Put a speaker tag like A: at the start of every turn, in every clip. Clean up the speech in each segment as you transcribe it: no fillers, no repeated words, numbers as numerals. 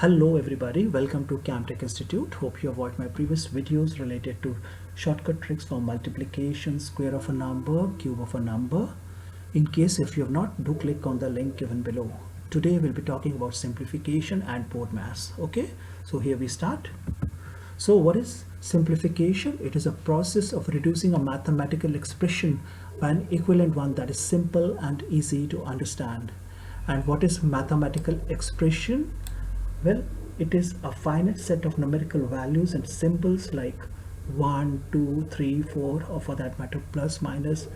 A: Hello everybody, welcome to Kamtek Institute. Hope you have watched my previous videos related to shortcut tricks for multiplication, square of a number, cube of a number. In case if you have not, do click on the link given below. Today we'll be talking about simplification and BODMAS. Okay, so here we start. So what is simplification? It is a process of reducing a mathematical expression by an equivalent one that is simple and easy to understand. And what is mathematical expression? Well, it is a finite set of numerical values and symbols like 1, 2, 3, 4, or for that matter plus, minus,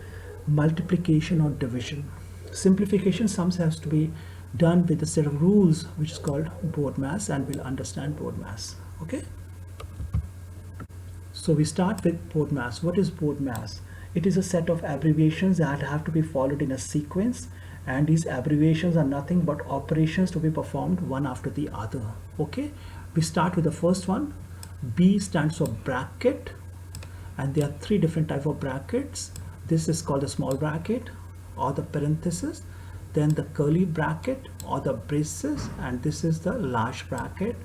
A: multiplication or division. Simplification sometimes has to be done with a set of rules which is called BODMAS, and we'll understand BODMAS. Okay. So we start with BODMAS. What is BODMAS? It is a set of abbreviations that have to be followed in a sequence, and these abbreviations are nothing but operations to be performed one after the other. Okay, we start with the first one. B stands for bracket, and there are three different types of brackets. This is called the small bracket or the parenthesis, then the curly bracket or the braces, and this is the large bracket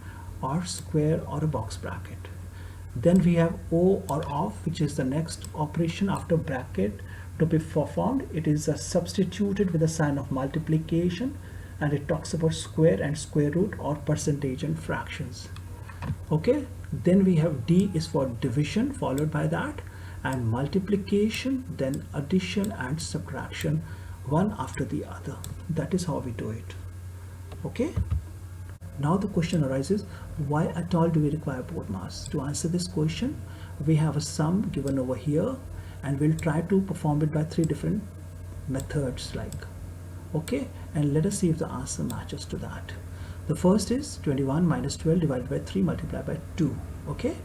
A: or square or a box bracket. Then we have O or off, which is the next operation after bracket to be performed. It is substituted with a sign of multiplication, and it talks about square and square root or percentage and fractions. Okay, then we have D is for division, followed by that, and multiplication, then addition and subtraction, one after the other. That is how we do it. Okay, now the question arises, why at all do we require BODMAS? To answer this question, we have a sum given over here, and we'll try to perform it by three different methods okay, and let us see if the answer matches to that. The first is 21 minus 12 divided by 3 multiplied by 2. Okay,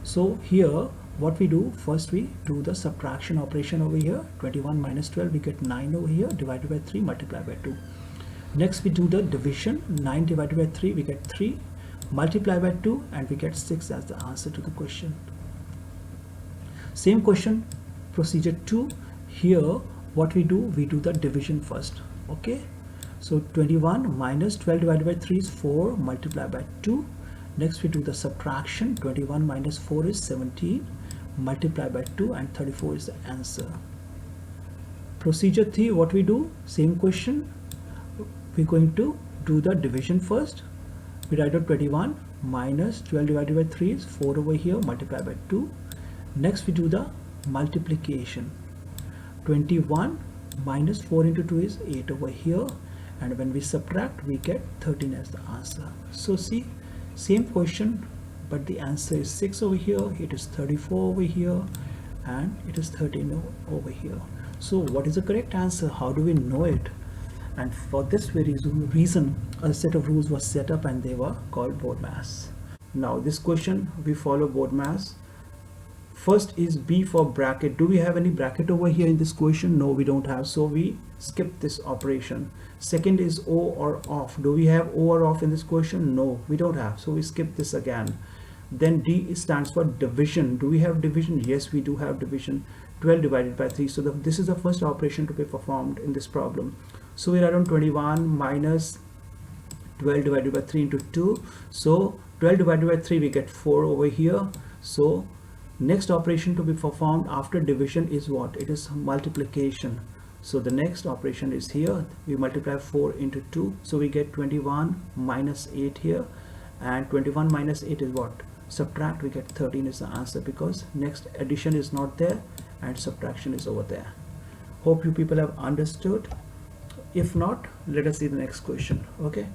A: so here what we do, first we do the subtraction operation over here. 21 minus 12, we get 9 over here, divided by 3 multiplied by 2. Next we do the division. 9 divided by 3, we get 3, multiply by 2, and we get 6 as the answer to the question. Same question, procedure 2. Here what we do the division first. Okay, so 21 minus 12 divided by 3 is 4, multiplied by 2. Next we do the subtraction. 21 minus 4 is 17, multiplied by 2, and 34 is the answer. Procedure 3, what we do, same question, we're going to do the division first. We write out 21 minus 12 divided by 3 is 4 over here, multiplied by 2. Next we do the multiplication. 21 minus 4 into 2 is 8 over here, and when we subtract we get 13 as the answer. So see, same question, but the answer is 6 over here, it is 34 over here, and it is 13 over here. So what is the correct answer? How do we know it? And for this very reason, a set of rules was set up, and they were called BODMAS. Now this question, we follow BODMAS. First is B for bracket. Do we have any bracket over here in this question? No, we don't have, so we skip this operation. Second is O or off. Do we have O or off in this question? No, we don't have, so we skip this again. Then D stands for division. Do we have division? Yes, we do have division. 12 divided by 3. So this is the first operation to be performed in this problem. So we write on 21 minus 12 divided by 3 into 2. So 12 divided by 3, we get 4 over here. So next operation to be performed after division is what? It is multiplication. So the next operation is here. We multiply 4 into 2. So we get 21 minus 8 here. And 21 minus 8 is what? Subtract, we get 13 is the answer, because next addition is not there and subtraction is over there. Hope you people have understood. If not, let us see the next question. Okay,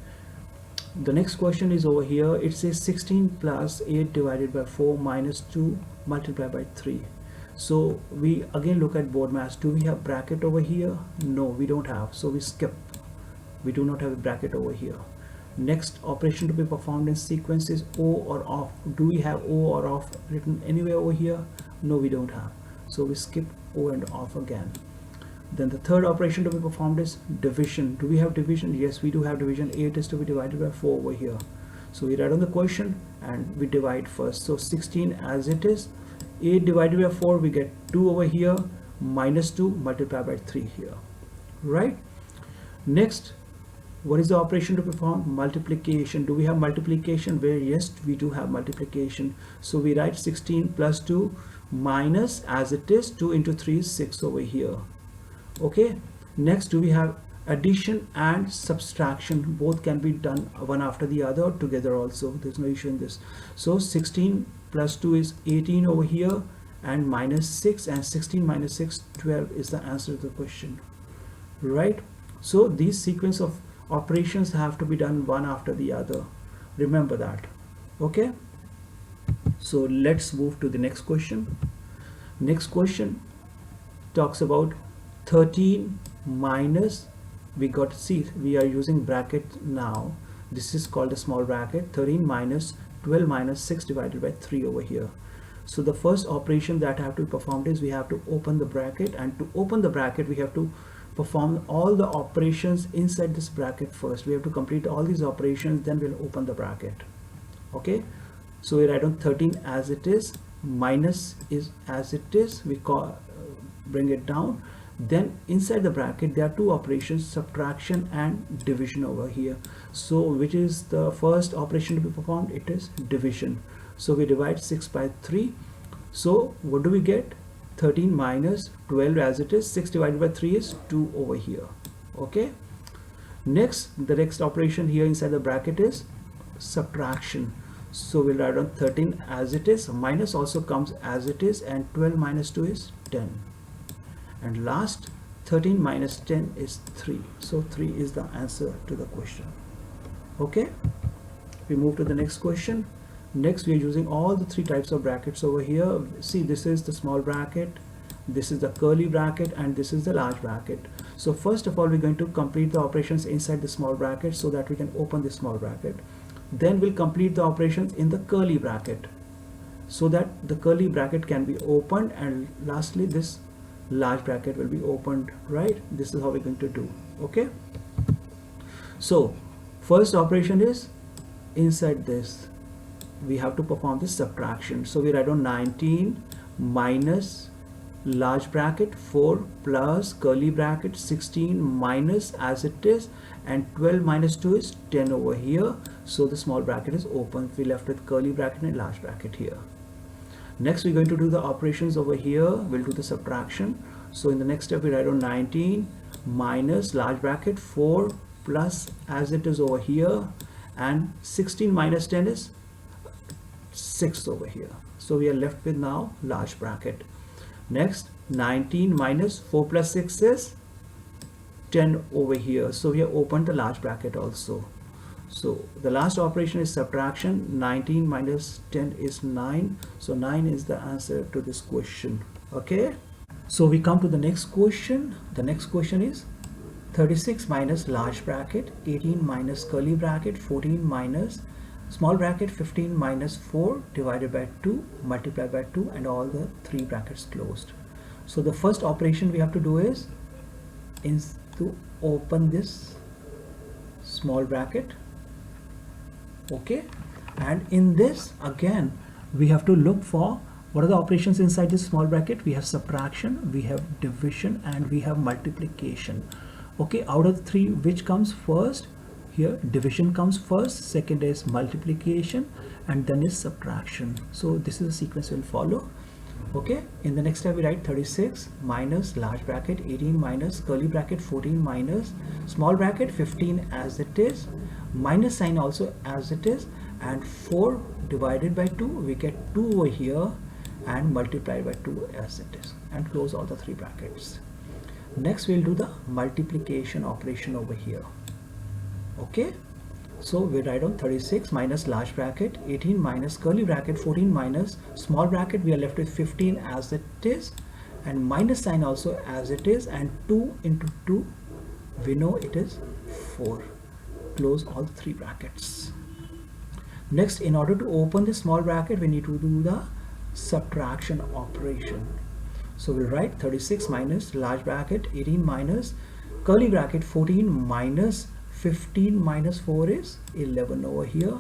A: the next question is over here. It says 16 plus 8 divided by 4 minus 2 multiplied by 3. So we again look at BODMAS. Do we have bracket over here? No, we don't have, so we skip. We do not have a bracket over here. Next operation to be performed in sequence is O or off. Do we have O or off written anywhere over here? No, we don't have, so we skip O and off again. Then the third operation to be performed is division. Do we have division? Yes, we do have division. 8 is to be divided by 4 over here. So we write on the question and we divide first. So 16 as it is. 8 divided by 4, we get 2 over here, minus 2 multiplied by 3 here. Right? Next, What is the operation to perform? Multiplication. Do we have multiplication? Where yes, we do have multiplication. So we write 16 plus 2 minus, as it is, 2 into 3 is 6 over here. Okay. Next, do we have addition and subtraction? Both can be done one after the other or together also. There's no issue in this. So 16 plus 2 is 18 over here, and minus 6, and 16 minus 6, 12 is the answer to the question, right? So these sequence of operations have to be done one after the other. Remember that. Okay. So let's move to the next question. Next question talks about 13 minus, we got, see, we are using bracket now. This is called a small bracket. 13 minus 12 minus 6 divided by 3 over here. So the first operation that have to be performed is we have to open the bracket, and to open the bracket we have to perform all the operations inside this bracket first. We have to complete all these operations, then we'll open the bracket. Okay, so we write on 13 as it is, minus is as it is, we bring it down. Then inside the bracket there are two operations, subtraction and division over here. So which is the first operation to be performed? It is division. So we divide 6 by 3. So what do we get? 13 minus 12 as it is, 6 divided by 3 is 2 over here. Okay. Next, the next operation here inside the bracket is subtraction. So we'll write on 13 as it is, minus also comes as it is, and 12 minus 2 is 10. And last, 13 minus 10 is 3. So 3 is the answer to the question. Okay. We move to the next question. Next, we are using all the three types of brackets over here. See, this is the small bracket, this is the curly bracket, and this is the large bracket. So first of all, we're going to complete the operations inside the small bracket so that we can open the small bracket. Then we'll complete the operations in the curly bracket so that the curly bracket can be opened, and lastly this large bracket will be opened, right? This is how we're going to do. Okay. So first operation is inside this we have to perform this subtraction. So we write on 19 minus large bracket 4 plus curly bracket 16 minus as it is, and 12 minus 2 is 10 over here. So the small bracket is open. We left with curly bracket and large bracket here. Next, we're going to do the operations over here. We'll do the subtraction. So in the next step, we write on 19 minus large bracket 4 plus as it is over here, and 16 minus 10 is 6 over here. So we are left with now large bracket. Next, 19 minus 4 plus 6 is 10 over here. So we have opened the large bracket also. So the last operation is subtraction. 19 minus 10 is 9. So 9 is the answer to this question. Okay. So we come to the next question. The next question is 36 minus large bracket, 18 minus curly bracket, 14 minus small bracket, 15 minus 4 divided by 2 multiplied by 2, and all the three brackets closed. So the first operation we have to do is to open this small bracket. Okay, and in this again we have to look for what are the operations inside this small bracket. We have subtraction, we have division, and we have multiplication. Okay, out of the three, which comes first? Here division comes first, second is multiplication, and then is subtraction. So this is the sequence we'll follow. Okay, in the next step we write 36 minus large bracket, 18 minus curly bracket, 14 minus small bracket, 15 as it is, minus sign also as it is, and 4 divided by 2, we get 2 over here, and multiplied by 2 as it is, and close all the three brackets. Next we'll do the multiplication operation over here. Okay, so we write on 36 minus large bracket, 18 minus curly bracket, 14 minus small bracket, we are left with 15 as it is, and minus sign also as it is, and 2 into 2, we know it is 4. Close all the three brackets. Next, in order to open the small bracket, we need to do the subtraction operation. So we'll write 36 minus large bracket, 18 minus curly bracket, 14 minus 15 minus 4 is 11 over here.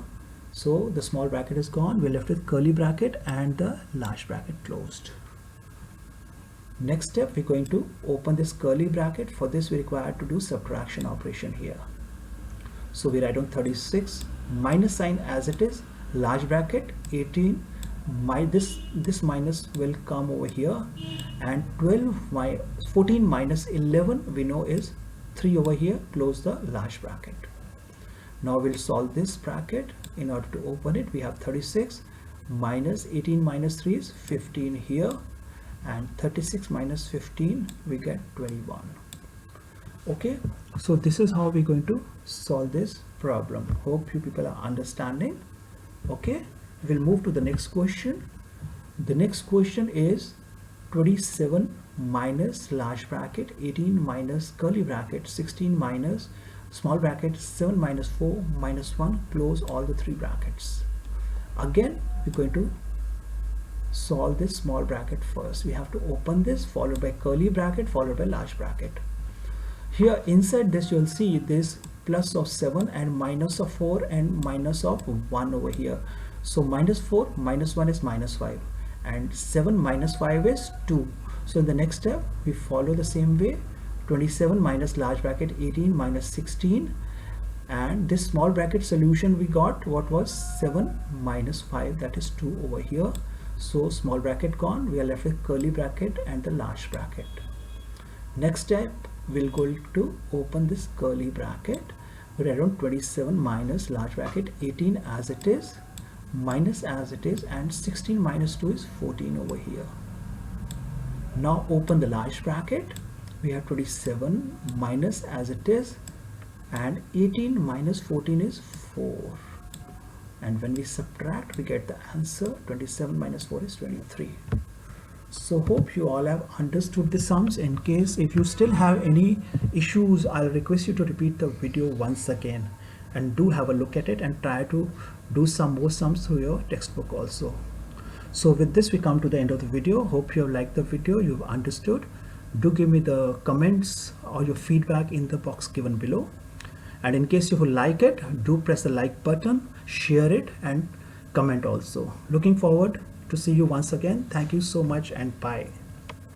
A: So the small bracket is gone. We're left with curly bracket and the large bracket closed. Next step, we're going to open this curly bracket. For this we require to do subtraction operation here. So we write on 36 minus sign as it is, large bracket 18, this minus will come over here, and 14 minus 11 we know is 3 over here, close the large bracket. Now we'll solve this bracket. In order to open it, we have 36 minus 18 minus 3 is 15 here, and 36 minus 15 we get 21. Okay, so this is how we're going to solve this problem. Hope you people are understanding. Okay, we'll move to the next question. The next question is 27 minus large bracket 18 minus curly bracket 16 minus small bracket 7 minus 4 minus 1, close all the 3 brackets. Again, we're going to solve this small bracket first. We have to open this, followed by curly bracket, followed by large bracket. Here inside this you'll see this plus of 7 and minus of 4 and minus of 1 over here. So minus 4 minus 1 is minus 5, and 7 minus 5 is 2. So in the next step we follow the same way. 27 minus large bracket 18 minus 16, and this small bracket solution we got, what was 7 minus 5, that is 2 over here. So small bracket gone, we are left with curly bracket and the large bracket. Next step, we'll go to open this curly bracket. We write down 27 minus large bracket 18 as it is, minus as it is, and 16 minus 2 is 14 over here. Now open the large bracket. We have 27 minus as it is, and 18 minus 14 is 4, and when we subtract we get the answer 27 minus 4 is 23. So hope you all have understood the sums. In case if you still have any issues, I'll request you to repeat the video once again, and do have a look at it and try to do some more sums through your textbook also. So with this we come to the end of the video. Hope you have liked the video, you've understood. Do give me the comments or your feedback in the box given below, and in case you like it, do press the like button, share it, and comment also. Looking forward to see you once again. Thank you so much, and bye.